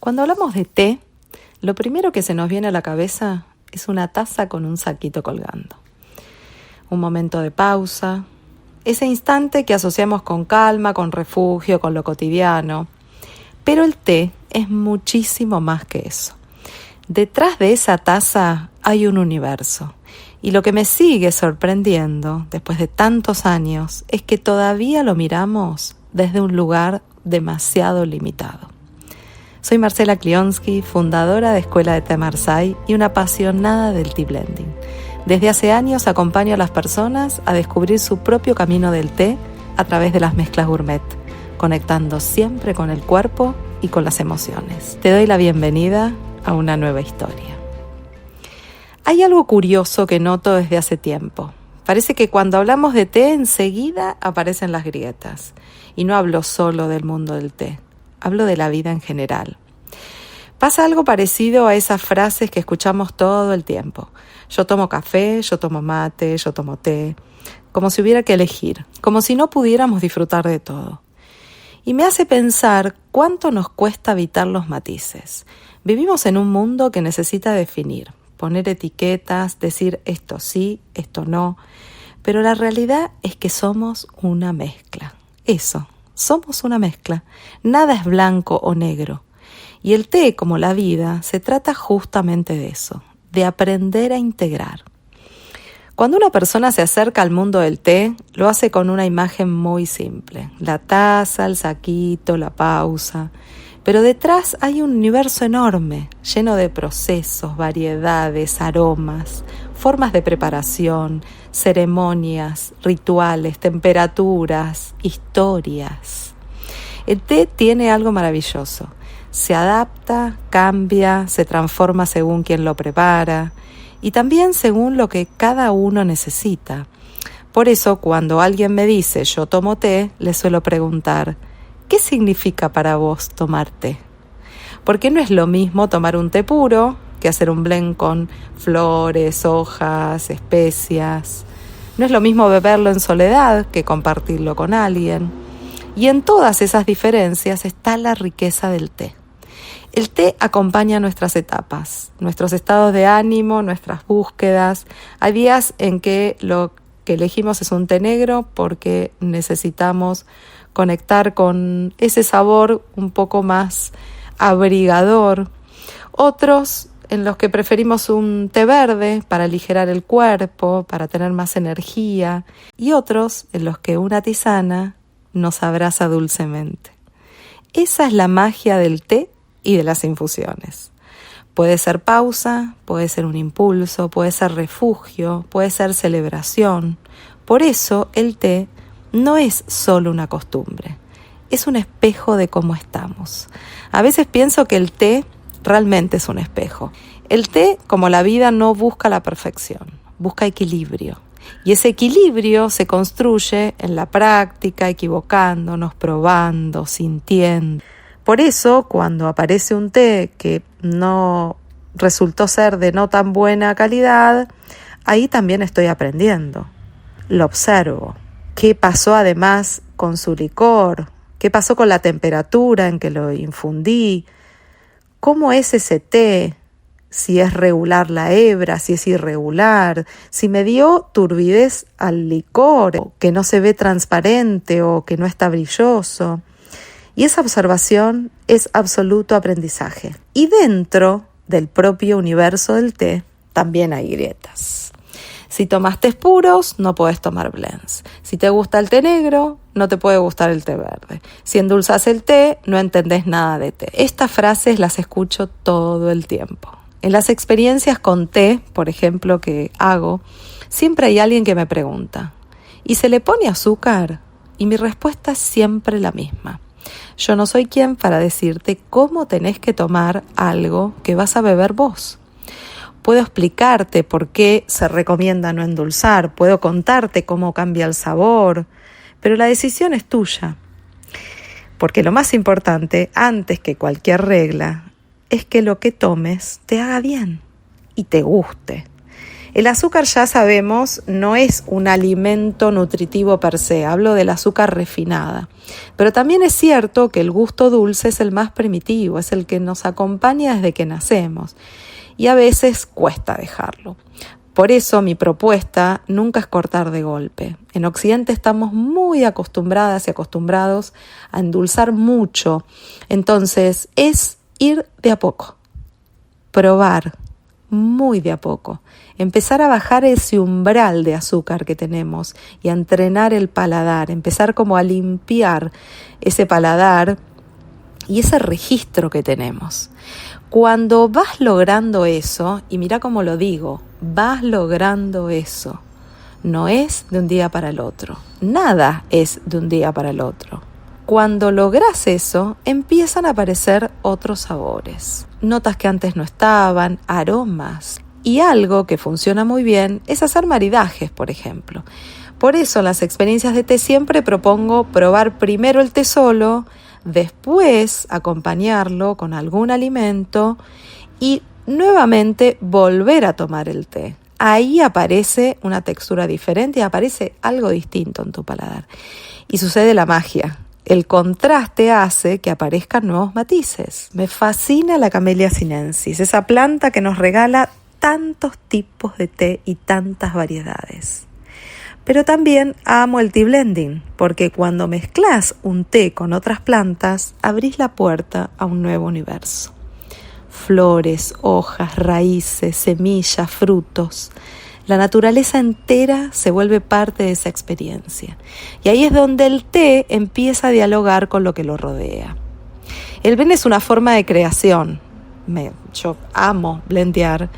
Cuando hablamos de té, lo primero que se nos viene a la cabeza es una taza con un saquito colgando. Un momento de pausa, ese instante que asociamos con calma, con refugio, con lo cotidiano. Pero el té es muchísimo más que eso. Detrás de esa taza hay un universo. Y lo que me sigue sorprendiendo, después de tantos años, es que todavía lo miramos desde un lugar demasiado limitado. Soy Marcela Klionski, fundadora de Escuela de Té Marsay y una apasionada del tea blending. Desde hace años acompaño a las personas a descubrir su propio camino del té a través de las mezclas gourmet, conectando siempre con el cuerpo y con las emociones. Te doy la bienvenida a una nueva historia. Hay algo curioso que noto desde hace tiempo. Parece que cuando hablamos de té enseguida aparecen las grietas. Y no hablo solo del mundo del té, hablo de la vida en general. Pasa algo parecido a esas frases que escuchamos todo el tiempo. Yo tomo café, yo tomo mate, yo tomo té. Como si hubiera que elegir, como si no pudiéramos disfrutar de todo. Y me hace pensar cuánto nos cuesta evitar los matices. Vivimos en un mundo que necesita definir, poner etiquetas, decir esto sí, esto no. Pero la realidad es que somos una mezcla. Eso, somos una mezcla. Nada es blanco o negro. Y el té, como la vida, se trata justamente de eso, de aprender a integrar. Cuando una persona se acerca al mundo del té, lo hace con una imagen muy simple. La taza, el saquito, la pausa. Pero detrás hay un universo enorme, lleno de procesos, variedades, aromas, formas de preparación, ceremonias, rituales, temperaturas, historias. El té tiene algo maravilloso. Se adapta, cambia, se transforma según quien lo prepara y también según lo que cada uno necesita. Por eso, cuando alguien me dice yo tomo té, le suelo preguntar ¿qué significa para vos tomar té? Porque no es lo mismo tomar un té puro que hacer un blend con flores, hojas, especias. No es lo mismo beberlo en soledad que compartirlo con alguien. Y en todas esas diferencias está la riqueza del té. El té acompaña nuestras etapas, nuestros estados de ánimo, nuestras búsquedas. Hay días en que lo que elegimos es un té negro porque necesitamos conectar con ese sabor un poco más abrigador. Otros en los que preferimos un té verde para aligerar el cuerpo, para tener más energía. Y otros en los que una tisana nos abraza dulcemente. Esa es la magia del té y de las infusiones. Puede ser pausa, puede ser un impulso, puede ser refugio, puede ser celebración. Por eso el té no es solo una costumbre, es un espejo de cómo estamos. A veces pienso que el té realmente es un espejo. El té, como la vida, no busca la perfección, busca equilibrio. Y ese equilibrio se construye en la práctica, equivocándonos, probando, sintiendo. Por eso, cuando aparece un té que no resultó ser de no tan buena calidad, ahí también estoy aprendiendo. Lo observo. ¿Qué pasó además con su licor? ¿Qué pasó con la temperatura en que lo infundí? ¿Cómo es ese té? Si es regular la hebra, si es irregular, si me dio turbidez al licor, que no se ve transparente o que no está brilloso. Y esa observación es absoluto aprendizaje. Y dentro del propio universo del té también hay grietas. Si tomas tés puros, no puedes tomar blends. Si te gusta el té negro, no te puede gustar el té verde. Si endulzas el té, no entendés nada de té. Estas frases las escucho todo el tiempo. En las experiencias con té, por ejemplo, que hago, siempre hay alguien que me pregunta, ¿y se le pone azúcar? Y mi respuesta es siempre la misma. Yo no soy quien para decirte cómo tenés que tomar algo que vas a beber vos. Puedo explicarte por qué se recomienda no endulzar, puedo contarte cómo cambia el sabor, pero la decisión es tuya. Porque lo más importante, antes que cualquier regla, es que lo que tomes te haga bien y te guste. El azúcar, ya sabemos, no es un alimento nutritivo per se, hablo del azúcar refinada. Pero también es cierto que el gusto dulce es el más primitivo, es el que nos acompaña desde que nacemos y a veces cuesta dejarlo. Por eso mi propuesta nunca es cortar de golpe. En Occidente estamos muy acostumbradas y acostumbrados a endulzar mucho, entonces es ir de a poco, probar muy de a poco, empezar a bajar ese umbral de azúcar que tenemos y a entrenar el paladar, empezar como a limpiar ese paladar y ese registro que tenemos. Cuando vas logrando eso, y mira cómo lo digo, vas logrando eso, no es de un día para el otro, nada es de un día para el otro. Cuando logras eso, empiezan a aparecer otros sabores, notas que antes no estaban, aromas. Y algo que funciona muy bien es hacer maridajes, por ejemplo. Por eso en las experiencias de té siempre propongo probar primero el té solo, después acompañarlo con algún alimento y nuevamente volver a tomar el té. Ahí aparece una textura diferente y aparece algo distinto en tu paladar. Y sucede la magia. El contraste hace que aparezcan nuevos matices. Me fascina la Camellia sinensis, esa planta que nos regala tantos tipos de té y tantas variedades. Pero también amo el tea blending, porque cuando mezclas un té con otras plantas, abrís la puerta a un nuevo universo. Flores, hojas, raíces, semillas, frutos. La naturaleza entera se vuelve parte de esa experiencia. Y ahí es donde el té empieza a dialogar con lo que lo rodea. El blend es una forma de creación. Yo amo blendear.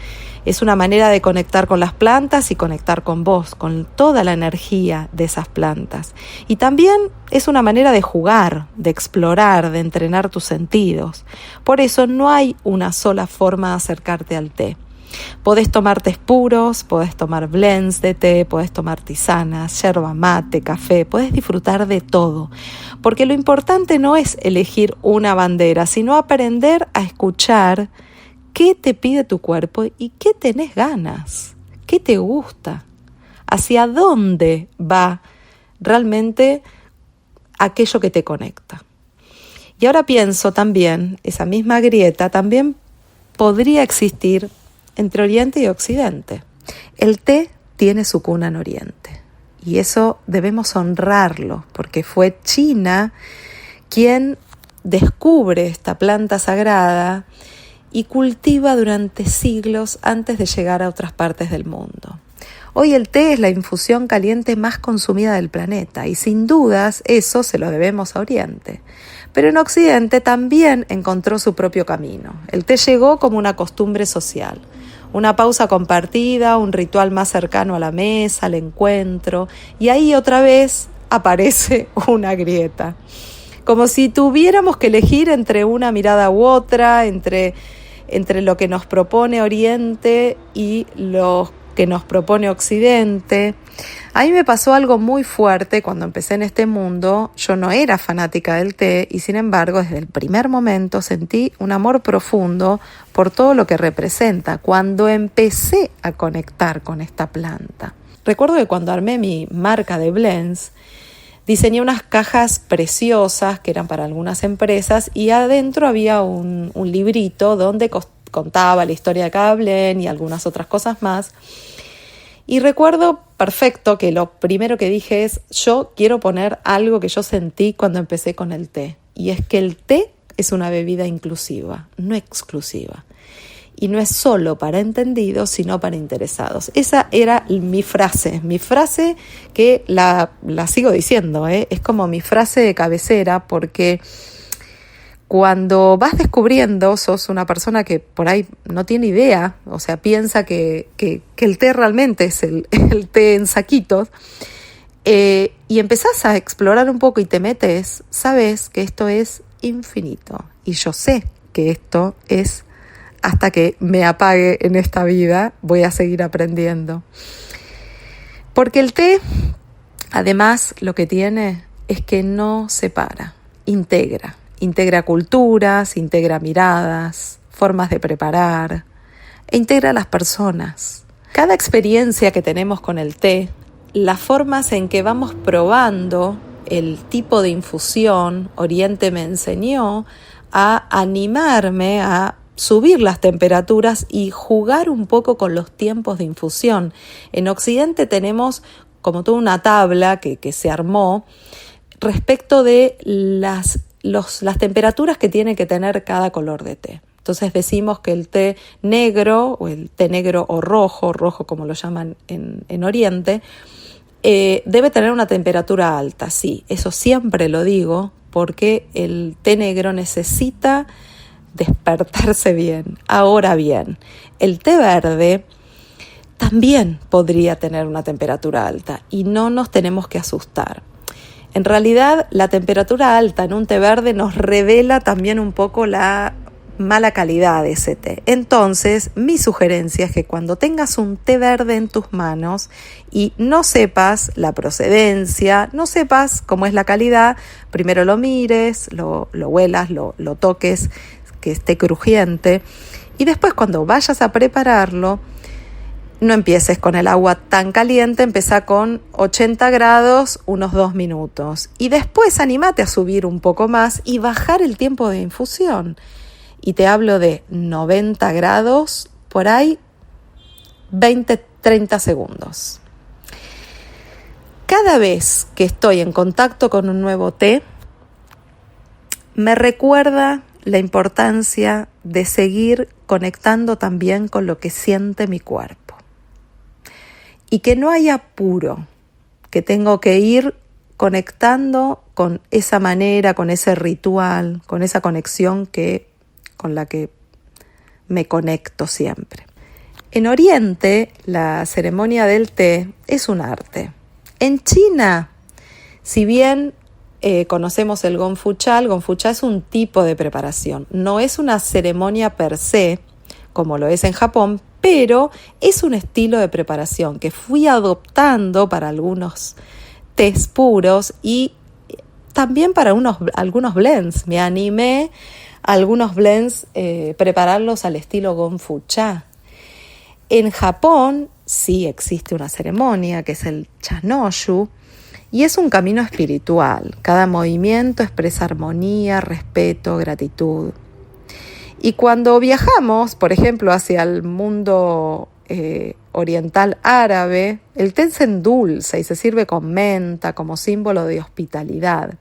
Es una manera de conectar con las plantas y conectar con vos, con toda la energía de esas plantas. Y también es una manera de jugar, de explorar, de entrenar tus sentidos. Por eso no hay una sola forma de acercarte al té. Podés tomar tés puros, podés tomar blends de té, podés tomar tisanas, yerba mate, café, podés disfrutar de todo. Porque lo importante no es elegir una bandera, sino aprender a escuchar qué te pide tu cuerpo y qué tenés ganas, qué te gusta, hacia dónde va realmente aquello que te conecta. Y ahora pienso también, esa misma grieta también podría existir entre Oriente y Occidente. El té tiene su cuna en Oriente y eso debemos honrarlo porque fue China quien descubre esta planta sagrada y cultiva durante siglos antes de llegar a otras partes del mundo. Hoy el té es la infusión caliente más consumida del planeta y sin dudas eso se lo debemos a Oriente. Pero en Occidente también encontró su propio camino. El té llegó como una costumbre social, una pausa compartida, un ritual más cercano a la mesa, al encuentro, y ahí otra vez aparece una grieta. Como si tuviéramos que elegir entre una mirada u otra, entre lo que nos propone Oriente y lo que nos propone Occidente. A mí me pasó algo muy fuerte cuando empecé en este mundo. Yo no era fanática del té y sin embargo desde el primer momento sentí un amor profundo por todo lo que representa cuando empecé a conectar con esta planta. Recuerdo que cuando armé mi marca de blends, diseñé unas cajas preciosas que eran para algunas empresas y adentro había un librito donde contaba la historia de cada blend y algunas otras cosas más. Y recuerdo perfecto que lo primero que dije es, yo quiero poner algo que yo sentí cuando empecé con el té. Y es que el té es una bebida inclusiva, no exclusiva. Y no es solo para entendidos, sino para interesados. Esa era mi frase que la sigo diciendo, es como mi frase de cabecera, porque cuando vas descubriendo, sos una persona que por ahí no tiene idea, o sea, piensa que el té realmente es el té en saquitos, y empezás a explorar un poco y te metes, sabes que esto es infinito. Y yo sé que esto es hasta que me apague en esta vida, voy a seguir aprendiendo. Porque el té, además, lo que tiene es que no separa, integra culturas, integra miradas, formas de preparar, e integra a las personas. Cada experiencia que tenemos con el té, las formas en que vamos probando el tipo de infusión, Oriente me enseñó a animarme a subir las temperaturas y jugar un poco con los tiempos de infusión. En Occidente tenemos como toda una tabla que se armó respecto de las temperaturas que tiene que tener cada color de té. Entonces decimos que el té negro, o el té negro o rojo como lo llaman en Oriente, debe tener una temperatura alta. Sí, eso siempre lo digo, porque el té negro necesita despertarse bien. Ahora bien, el té verde también podría tener una temperatura alta y no nos tenemos que asustar. En realidad, la temperatura alta en un té verde nos revela también un poco la mala calidad de ese té. Entonces, mi sugerencia es que cuando tengas un té verde en tus manos y no sepas la procedencia, no sepas cómo es la calidad, primero lo mires, lo huelas, lo toques, que esté crujiente, y después cuando vayas a prepararlo, no empieces con el agua tan caliente, empezá con 80 grados unos 2 minutos y después anímate a subir un poco más y bajar el tiempo de infusión. Y te hablo de 90 grados, por ahí 20-30 segundos. Cada vez que estoy en contacto con un nuevo té, me recuerda la importancia de seguir conectando también con lo que siente mi cuerpo. Y que no hay apuro, que tengo que ir conectando con esa manera, con ese ritual, con esa conexión con la que me conecto siempre. En Oriente, la ceremonia del té es un arte. En China, si bien conocemos el Gongfu Cha es un tipo de preparación. No es una ceremonia per se, como lo es en Japón, pero es un estilo de preparación que fui adoptando para algunos tés puros y también para algunos blends. Me animé a algunos blends prepararlos al estilo Gongfu Cha. En Japón sí existe una ceremonia que es el Cha-no-yu, y es un camino espiritual. Cada movimiento expresa armonía, respeto, gratitud. Y cuando viajamos, por ejemplo, hacia el mundo oriental árabe, el té se endulza y se sirve con menta como símbolo de hospitalidad.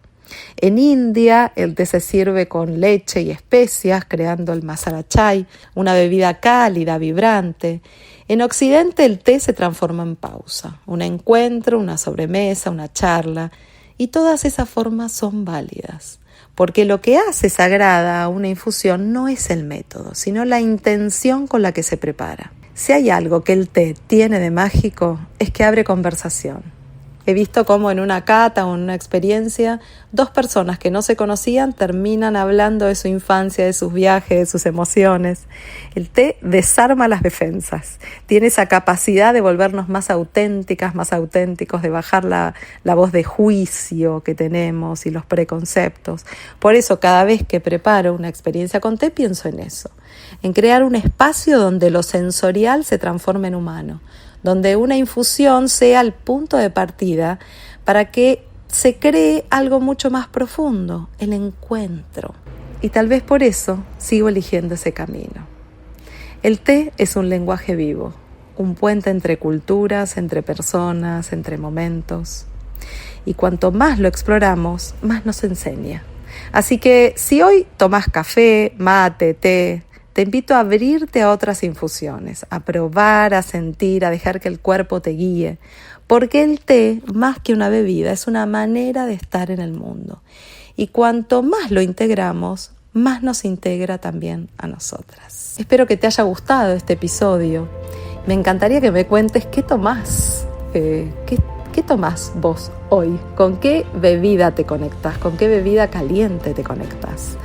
En India, el té se sirve con leche y especias, creando el masala chai, una bebida cálida, vibrante. En Occidente, el té se transforma en pausa, un encuentro, una sobremesa, una charla, y todas esas formas son válidas, porque lo que hace sagrada una infusión no es el método, sino la intención con la que se prepara. Si hay algo que el té tiene de mágico, es que abre conversación. He visto cómo en una cata o en una experiencia, 2 personas que no se conocían terminan hablando de su infancia, de sus viajes, de sus emociones. El té desarma las defensas. Tiene esa capacidad de volvernos más auténticas, más auténticos, de bajar la voz de juicio que tenemos y los preconceptos. Por eso, cada vez que preparo una experiencia con té, pienso en eso. En crear un espacio donde lo sensorial se transforme en humano, donde una infusión sea el punto de partida para que se cree algo mucho más profundo, el encuentro. Y tal vez por eso sigo eligiendo ese camino. El té es un lenguaje vivo, un puente entre culturas, entre personas, entre momentos. Y cuanto más lo exploramos, más nos enseña. Así que si hoy tomás café, mate, té, te invito a abrirte a otras infusiones, a probar, a sentir, a dejar que el cuerpo te guíe, porque el té, más que una bebida, es una manera de estar en el mundo. Y cuanto más lo integramos, más nos integra también a nosotras. Espero que te haya gustado este episodio. Me encantaría que me cuentes qué tomás, qué tomás vos hoy, con qué bebida te conectás, con qué bebida caliente te conectás.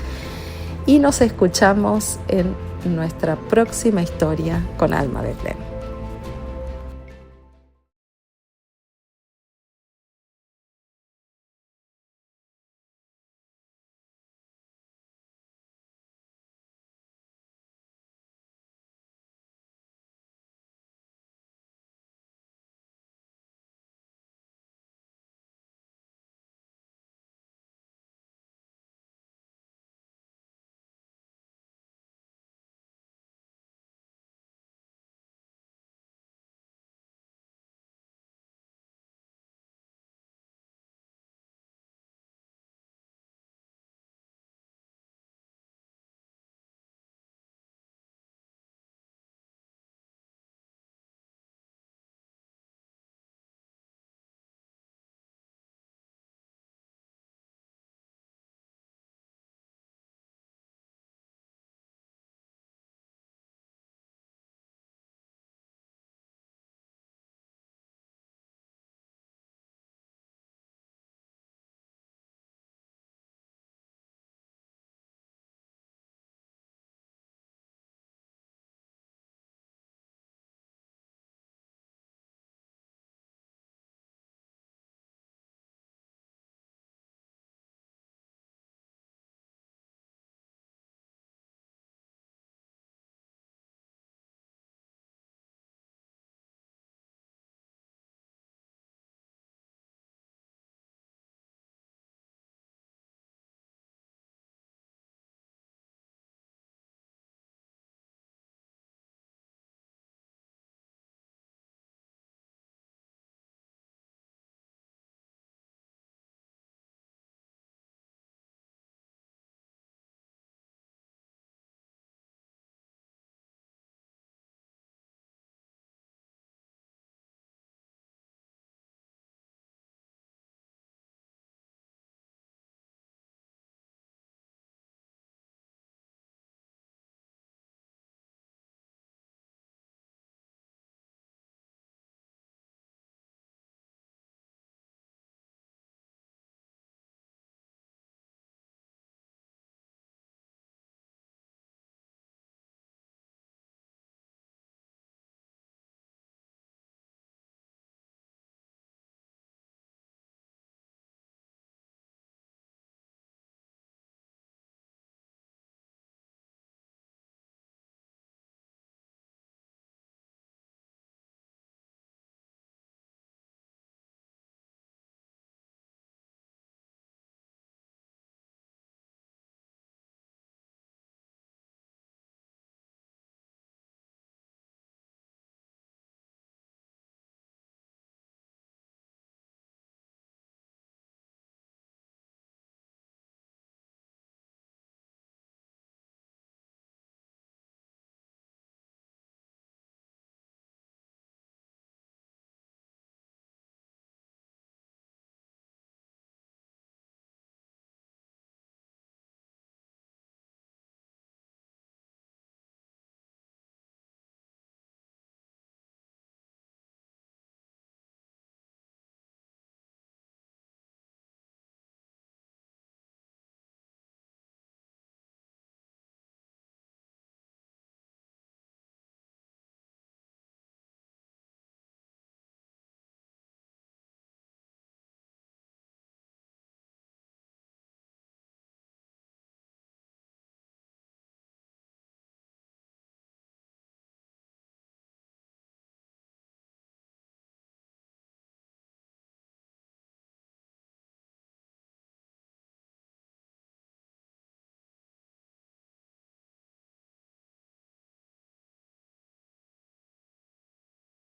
Y nos escuchamos en nuestra próxima historia con Alma de Plen.